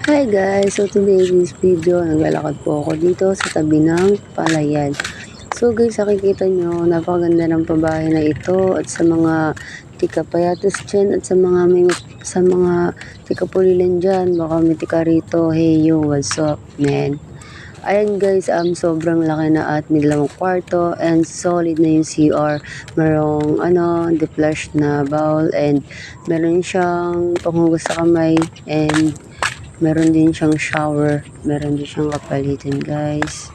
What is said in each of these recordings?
Hi guys! So today in this video, naglalakad po ako dito sa tabi ng palayan. So guys, nakikita nyo, napakaganda ng pabahay na ito at sa mga tika-payatos dyan at sa mga tika-pulilan dyan, baka may tika rito. Hey yo, what's up man? Ayan guys, sobrang laki na at may dalawang kwarto and solid na yung CR. Merong deflush na bowl and meron siyang panghugas sa kamay and meron din siyang shower. Meron din siyang kapalitan guys.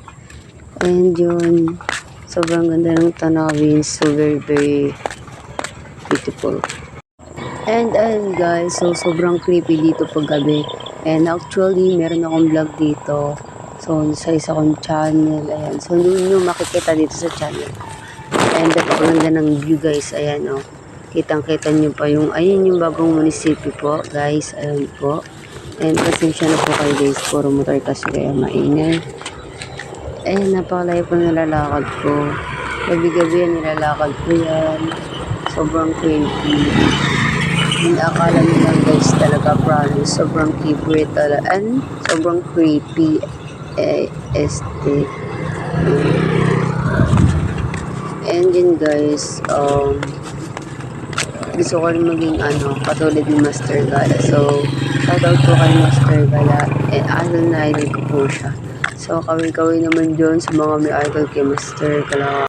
And yun, sobrang ganda ng tanawin. So very beautiful. And guys, so sobrang creepy dito pag gabi. And actually, meron akong vlog dito. So, sa isa kong channel. Ayan. So, doon nyo makikita dito sa channel. And napakaganda ng view guys. Ayan o. Kitang-kita nyo pa yung, ayun yung bagong munisipyo po guys. Ayan po. And pasensya na po kayo guys. Puro motor kasi kaya maingay. Ayan, napakalayo po nilalakad ko. Gabi-gabi yan nilalakad ko yan. Sobrang creepy. Hindi akala nyo lang guys talaga promise. Sobrang creepy talaga. And sobrang creepy. And yun guys, gusto ko rin maging katulad ni Master Gala. So, shoutout po kay Master Gala. Idol na idol ko po siya. So, kawin-kawin naman dyan sa mga may idol kay Master Gala.